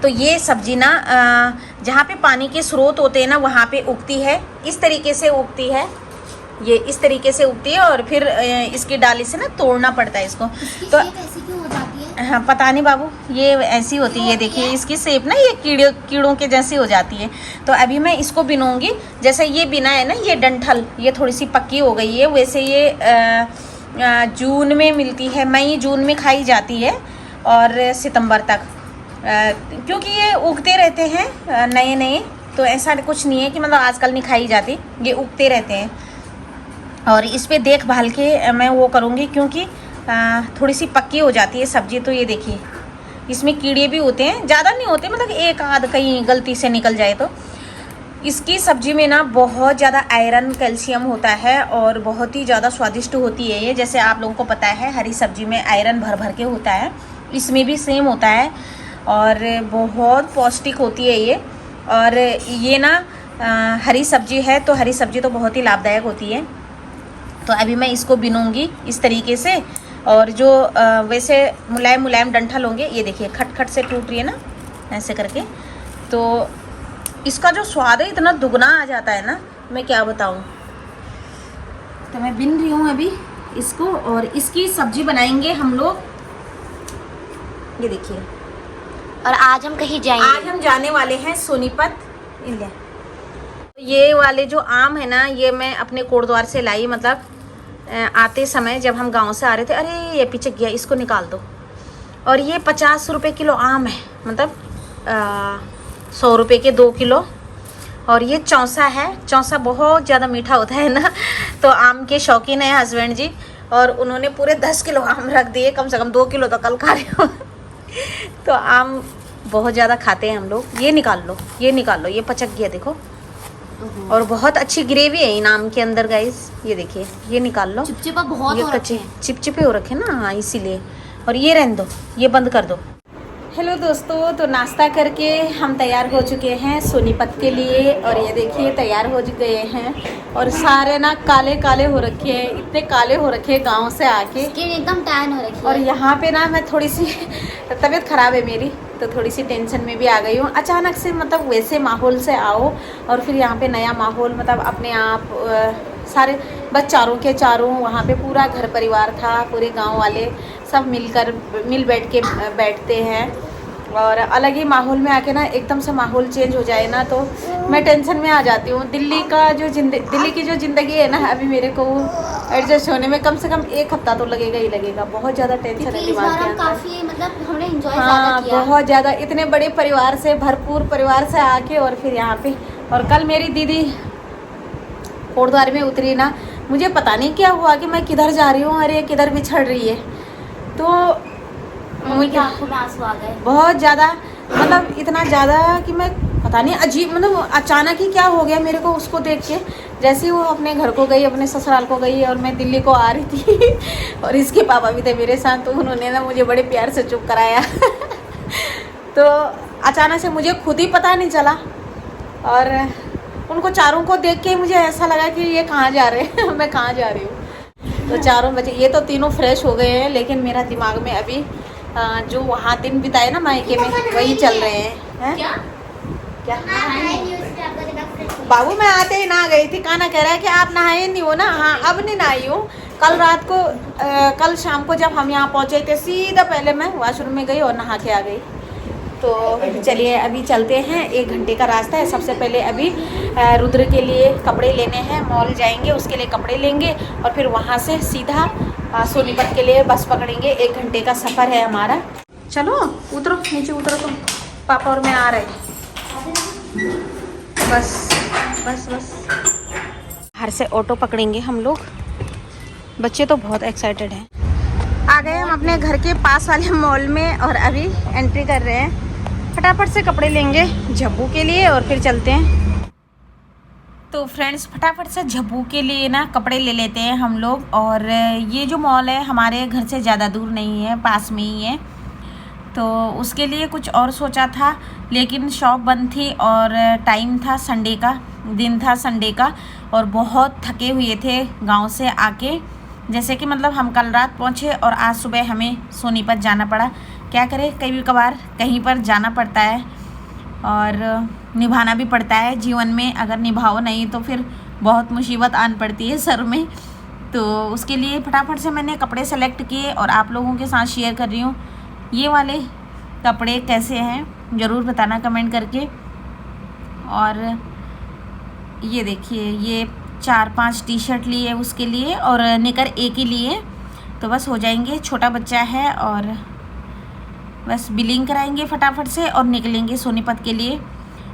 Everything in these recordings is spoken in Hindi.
तो ये सब्जी ना जहाँ पे पानी के स्रोत होते हैं ना वहाँ पे उगती है, इस तरीके से उगती है, ये इस तरीके से उगती है और फिर इसकी डाली से ना तोड़ना पड़ता है इसको। तो ऐसी क्यों हो जाती है? हाँ पता नहीं बाबू, ये ऐसी होती है। ये देखिए इसकी शेप ना ये कीड़ों के जैसी हो जाती है। तो अभी मैं इसको बिनूंगी। जैसे ये बिना है ना, ये डंठल ये थोड़ी सी पक्की हो गई है। वैसे ये जून में मिलती है, मई जून में खाई जाती है और सितंबर तक, क्योंकि ये उगते रहते हैं नए नए। तो ऐसा कुछ नहीं है कि मतलब आजकल नहीं खाई जाती, ये उगते रहते हैं। और इस पे देखभाल के मैं वो करूँगी, क्योंकि थोड़ी सी पक्की हो जाती है सब्ज़ी। तो ये देखिए इसमें कीड़े भी होते हैं, ज़्यादा नहीं होते, मतलब एक आध कहीं गलती से निकल जाए तो। इसकी सब्ज़ी में ना बहुत ज़्यादा आयरन कैल्शियम होता है और बहुत ही ज़्यादा स्वादिष्ट होती है ये। जैसे आप लोगों को पता है हरी सब्ज़ी में आयरन भर भर के होता है, इसमें भी सेम होता है और बहुत पौष्टिक होती है ये। और ये ना हरी सब्ज़ी है तो हरी सब्ज़ी तो बहुत ही लाभदायक होती है। तो अभी मैं इसको बिनूंगी इस तरीके से। और जो वैसे मुलायम मुलायम डंठल होंगे, ये देखिए खट खट से टूट रही है ना ऐसे करके, तो इसका जो स्वाद है इतना दुगना आ जाता है ना, मैं क्या बताऊं। तो मैं बिन रही हूँ अभी इसको और इसकी सब्जी बनाएंगे हम लोग। ये देखिए, और आज हम कहीं जाएंगे। आज हम जाने वाले हैं सोनीपत। ये वाले जो आम है ना, ये मैं अपने कोटद्वार से लाई, मतलब आते समय जब हम गांव से आ रहे थे। अरे ये पीछे गया, इसको निकाल दो। और ये 50 रुपये किलो आम है, मतलब 100 रुपये के 2 किलो। और ये चौसा है, चौसा बहुत ज़्यादा मीठा होता है ना, तो आम के शौकीन है हस्बैंड जी, और उन्होंने पूरे 10 किलो आम रख दिए। कम से कम 2 किलो तो कल खा रहे हो। तो आम बहुत ज़्यादा खाते हैं हम लोग। ये निकाल लो, ये निकाल लो, ये पचक गया देखो। और बहुत अच्छी ग्रेवी है इन आम के अंदर गाइस, ये देखिए, ये निकाल लो। चिपचिपा बहुत ये हो कच्चे रखे हैं। चिपचिपे हो रखे ना, हाँ इसीलिए। और ये रहने दो, ये बंद कर दो। हेलो दोस्तों, तो नाश्ता करके हम तैयार हो चुके हैं सोनीपत के लिए। और ये देखिए तैयार हो गए हैं और सारे ना काले काले हो रखे हैं, इतने काले हो रखे हैं गाँव से आके, स्किन एकदम टैन हो रखी है। और यहाँ पे ना मैं थोड़ी सी तबीयत ख़राब है मेरी, तो थोड़ी सी टेंशन में भी आ गई हूँ अचानक से। मतलब वैसे माहौल से आओ और फिर यहाँ पे नया माहौल, मतलब अपने आप सारे बस चारों के चारों वहाँ पे पूरा घर परिवार था, पूरे गांव वाले सब मिल बैठ के बैठते हैं। और अलग ही माहौल में आके ना एकदम से माहौल चेंज हो जाए ना, तो मैं टेंशन में आ जाती हूँ। दिल्ली की जो ज़िंदगी है ना, अभी मेरे को एडजस्ट होने में कम से कम 1 हफ्ता तो लगेगा ही लगेगा। बहुत ज़्यादा टेंशन है दिमाग के अंदर। काफ़ी मतलब हमने एंजॉय हाँ किया। बहुत ज़्यादा, इतने बड़े परिवार से, भरपूर परिवार से आके और फिर यहाँ पे। और कल मेरी दीदी कोटद्वार में उतरी ना, मुझे पता नहीं क्या हुआ कि मैं किधर जा रही हूँ, अरे किधर बिछड़ रही है। तो मुझे आंखों में आंसू आ गए बहुत ज़्यादा, मतलब इतना ज़्यादा कि मैं पता नहीं, अजीब, मतलब अचानक ही क्या हो गया मेरे को उसको देख के। जैसे ही वो अपने घर को गई, अपने ससुराल को गई, और मैं दिल्ली को आ रही थी और इसके पापा भी थे मेरे साथ, तो उन्होंने ना मुझे बड़े प्यार से चुप कराया। तो अचानक से मुझे खुद ही पता नहीं चला, और उनको चारों को देख के मुझे ऐसा लगा कि ये कहाँ जा रहे हैं, मैं कहाँ जा रही हूँ। तो चारों बच्चे ये तो तीनों फ्रेश हो गए हैं, लेकिन मेरा दिमाग में अभी जो वहाँ दिन बिताए ना मायके में, वही चल रहे हैं। क्या बाबू, मैं आते ही नहा गई थी। काना कह रहा है कि आप नहाए नहीं हो ना। हाँ अब नहीं नहाई हूँ। कल रात को कल शाम को जब हम यहाँ पहुँचे थे, सीधा पहले मैं वॉशरूम में गई और नहा के आ गई। तो चलिए अभी चलते हैं, 1 घंटे का रास्ता है। सबसे पहले अभी रुद्र के लिए कपड़े लेने हैं, मॉल जाएंगे, उसके लिए कपड़े लेंगे और फिर वहाँ से सीधा सोनीपत के लिए बस पकड़ेंगे। 1 घंटे का सफ़र है हमारा। चलो उतरो, नीचे उतरो तुम, पापा और मैं आ रहे हैं। बस बस बस, बाहर से ऑटो पकड़ेंगे हम लोग। बच्चे तो बहुत एक्साइटेड हैं। आ गए हम अपने घर के पास वाले मॉल में और अभी एंट्री कर रहे हैं। फटाफट से कपड़े लेंगे झब्बू के लिए और फिर चलते हैं। तो फ्रेंड्स, फटाफट से झब्बू के लिए ना कपड़े ले लेते हैं हम लोग। और ये जो मॉल है हमारे घर से ज़्यादा दूर नहीं है, पास में ही है। तो उसके लिए कुछ और सोचा था, लेकिन शॉप बंद थी और टाइम था संडे का, दिन था संडे का, और बहुत थके हुए थे गांव से आके। जैसे कि मतलब हम कल रात पहुँचे और आज सुबह हमें सोनीपत जाना पड़ा। क्या करें, कभी कभार कहीं पर जाना पड़ता है और निभाना भी पड़ता है जीवन में। अगर निभाओ नहीं तो फिर बहुत मुसीबत आन पड़ती है सर में। तो उसके लिए फटाफट से मैंने कपड़े सेलेक्ट किए और आप लोगों के साथ शेयर कर रही हूँ। ये वाले कपड़े कैसे हैं ज़रूर बताना कमेंट करके। और ये देखिए, ये 4-5 टी शर्ट लिए उसके लिए और निकर एक ही लिए, तो बस हो जाएंगे। छोटा बच्चा है और बस बिलिंग कराएंगे फटाफट से और निकलेंगे सोनीपत के लिए।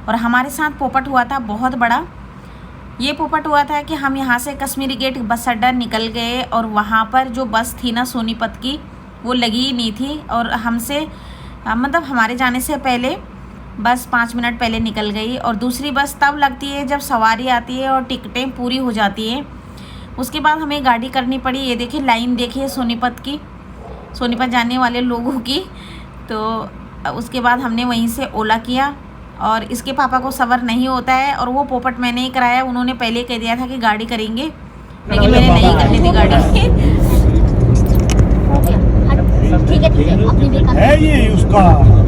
और हमारे साथ पोपट हुआ था बहुत बड़ा। ये पोपट हुआ था कि हम यहाँ से कश्मीरी गेट बस अड्डा निकल गए और वहाँ पर जो बस थी ना सोनीपत की, वो लगी ही नहीं थी। और हमसे मतलब हमारे जाने से पहले बस 5 मिनट पहले निकल गई। और दूसरी बस तब लगती है जब सवारी आती है और टिकटें पूरी हो जाती हैं। उसके बाद हमें गाड़ी करनी पड़ी। ये देखिए लाइन देखिए सोनीपत की, सोनीपत जाने वाले लोगों की। तो उसके बाद हमने वहीं से ओला किया। और इसके पापा को सबर नहीं होता है और वो पोपट मैंने ही कराया। उन्होंने पहले कह दिया था कि गाड़ी करेंगे, लेकिन मैंने नहीं करनी थी गाड़ी। ठीक है, अपनी भी है ये उसका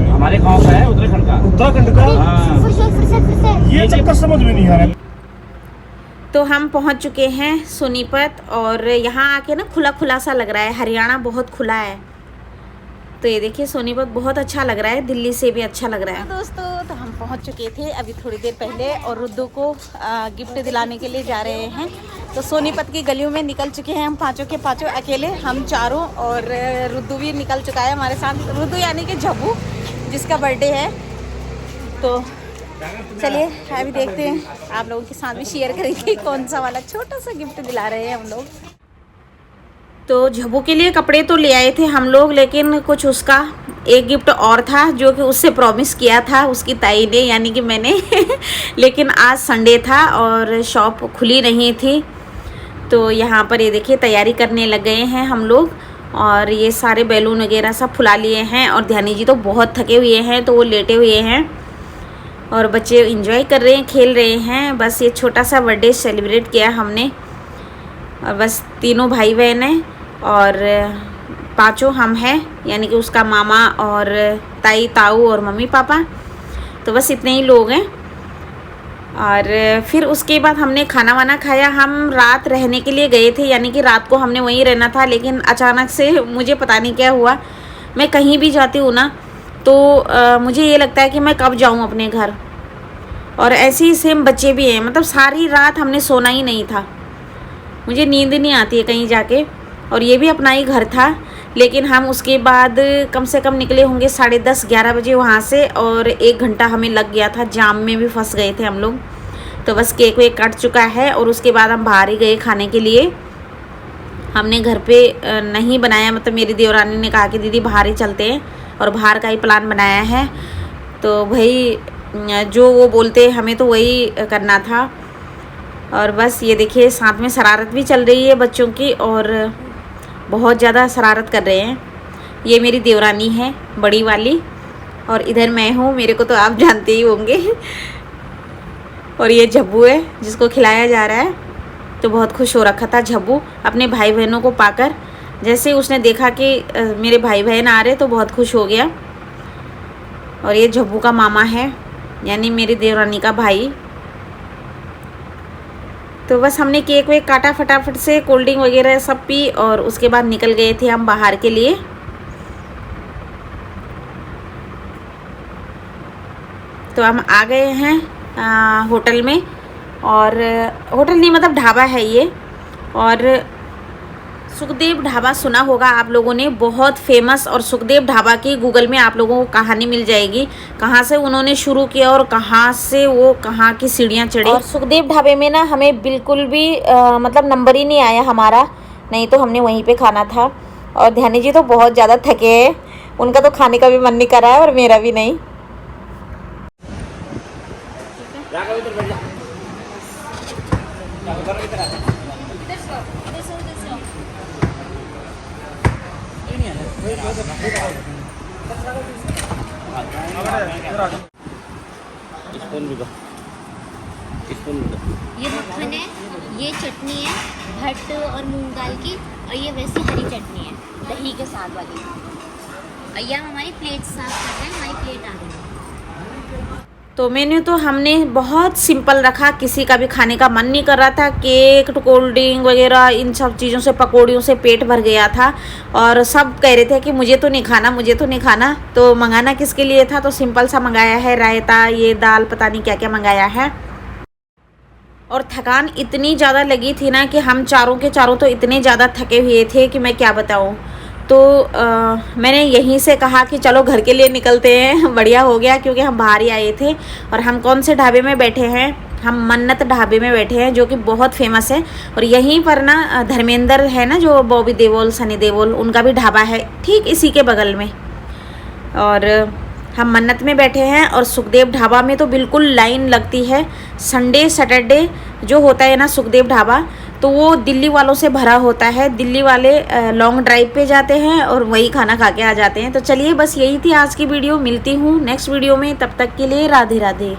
हमारे गांव का है, उत्तराखंड का। उत्तराखंड का। हाँ। फिर से ये चक्कर समझ में नहीं आ रहा। तो हम पहुंच चुके हैं सोनीपत और यहाँ आके ना खुला खुला सा लग रहा है। हरियाणा बहुत खुला है। तो ये देखिए सोनीपत बहुत अच्छा लग रहा है, दिल्ली से भी अच्छा लग रहा है। दोस्तों तो हम पहुंच चुके थे अभी थोड़ी देर पहले और रुद्दू को गिफ्ट दिलाने के लिए जा रहे हैं। तो सोनीपत की गलियों में निकल चुके हैं हम पाँचों के पाँचों अकेले, हम चारों। और रुद्दू भी निकल चुका है हमारे साथ। रुद्दू यानी कि झब्बू जिसका बर्थडे है। तो चलिए अभी देखते हैं, आप लोगों के साथ भी शेयर करेंगे कौन सा वाला छोटा सा गिफ्ट दिला रहे हैं हम लोग। तो झब्बू के लिए कपड़े तो ले आए थे हम लोग, लेकिन कुछ उसका एक गिफ्ट और था जो कि उससे प्रॉमिस किया था उसकी ताई ने, यानी कि मैंने। लेकिन आज संडे था और शॉप खुली नहीं थी। तो यहाँ पर ये देखिए तैयारी करने लग गए हैं हम लोग। और ये सारे बैलून वगैरह सब फुला लिए हैं। और ध्यानी जी तो बहुत थके हुए हैं तो वो लेटे हुए हैं और बच्चे एंजॉय कर रहे हैं, खेल रहे हैं। बस ये छोटा सा बर्थडे सेलिब्रेट किया हमने। और बस तीनों भाई बहन हैं और पांचों हम हैं, यानी कि उसका मामा और ताई ताऊ और मम्मी पापा। तो बस इतने ही लोग हैं। और फिर उसके बाद हमने खाना वाना खाया। हम रात रहने के लिए गए थे, यानी कि रात को हमने वहीं रहना था। लेकिन अचानक से मुझे पता नहीं क्या हुआ, मैं कहीं भी जाती हूँ ना तो मुझे ये लगता है कि मैं कब जाऊँ अपने घर। और ऐसे ही सेम बच्चे भी हैं, मतलब सारी रात हमने सोना ही नहीं था। मुझे नींद नहीं आती है कहीं जाके। और ये भी अपना ही घर था। लेकिन हम उसके बाद कम से कम निकले होंगे 10:30-11 बजे वहाँ से। और 1 घंटा हमें लग गया था, जाम में भी फंस गए थे हम लोग। तो बस केक वेक कट चुका है और उसके बाद हम बाहर ही गए खाने के लिए। हमने घर पे नहीं बनाया, मतलब मेरी देवरानी ने कहा कि दीदी बाहर ही चलते हैं और बाहर का ही प्लान बनाया है। तो भाई जो वो बोलते हमें तो वही करना था। और बस ये देखिए साथ में शरारत भी चल रही है बच्चों की और बहुत ज़्यादा शरारत कर रहे हैं। ये मेरी देवरानी है बड़ी वाली और इधर मैं हूँ, मेरे को तो आप जानते ही होंगे। और ये झब्बू है जिसको खिलाया जा रहा है। तो बहुत खुश हो रखा था झब्बू अपने भाई बहनों को पाकर। जैसे उसने देखा कि मेरे भाई बहन आ रहे तो बहुत खुश हो गया। और ये झब्बू का मामा है, यानी मेरी देवरानी का भाई। तो बस हमने केक वेक काटा फटाफट से, कोल्ड ड्रिंक वगैरह सब पी और उसके बाद निकल गए थे हम बाहर के लिए। तो हम आ गए हैं होटल में। और होटल नहीं, मतलब ढाबा है ये। और सुखदेव ढाबा सुना होगा आप लोगों ने, बहुत फेमस। और सुखदेव ढाबा की गूगल में आप लोगों को कहानी मिल जाएगी, कहाँ से उन्होंने शुरू किया और कहाँ से वो कहाँ की सीढ़ियाँ चढ़े। और सुखदेव ढाबे में ना हमें बिल्कुल भी मतलब नंबर ही नहीं आया हमारा, नहीं तो हमने वहीं पे खाना था। और ध्यानी जी तो बहुत ज़्यादा थके हैं, उनका तो खाने का भी मन नहीं कर रहा है और मेरा भी नहीं। ये मक्खन है, ये चटनी है भट्ट और मूंग दाल की, और ये वैसी हरी चटनी है दही के साथ वाली। ये हम हमारी प्लेट साफ कर रहे हैं, हमारी प्लेट आ गई। तो मेन्यू तो हमने बहुत सिंपल रखा, किसी का भी खाने का मन नहीं कर रहा था। केक, कोल्ड ड्रिंक वगैरह इन सब चीज़ों से, पकौड़ियों से पेट भर गया था और सब कह रहे थे कि मुझे तो नहीं खाना, मुझे तो नहीं खाना। तो मंगाना किसके लिए था, तो सिंपल सा मंगाया है, रायता, ये दाल, पता नहीं क्या क्या मंगाया है। और थकान इतनी ज़्यादा लगी थी ना कि हम चारों के चारों तो इतने ज़्यादा थके हुए थे कि मैं क्या बताऊँ। तो मैंने यहीं से कहा कि चलो घर के लिए निकलते हैं। बढ़िया हो गया क्योंकि हम बाहर ही आए थे। और हम कौन से ढाबे में बैठे हैं, हम मन्नत ढाबे में बैठे हैं, जो कि बहुत फेमस है। और यहीं पर ना धर्मेंद्र है ना, जो बॉबी देओल, सनी देओल, उनका भी ढाबा है ठीक इसी के बगल में। और हम मन्नत में बैठे हैं और सुखदेव ढाबा में तो बिल्कुल लाइन लगती है। संडे सैटरडे जो होता है ना सुखदेव ढाबा, तो वो दिल्ली वालों से भरा होता है। दिल्ली वाले लॉन्ग ड्राइव पे जाते हैं और वही खाना खा के आ जाते हैं। तो चलिए बस यही थी आज की वीडियो, मिलती हूँ नेक्स्ट वीडियो में, तब तक के लिए राधे राधे।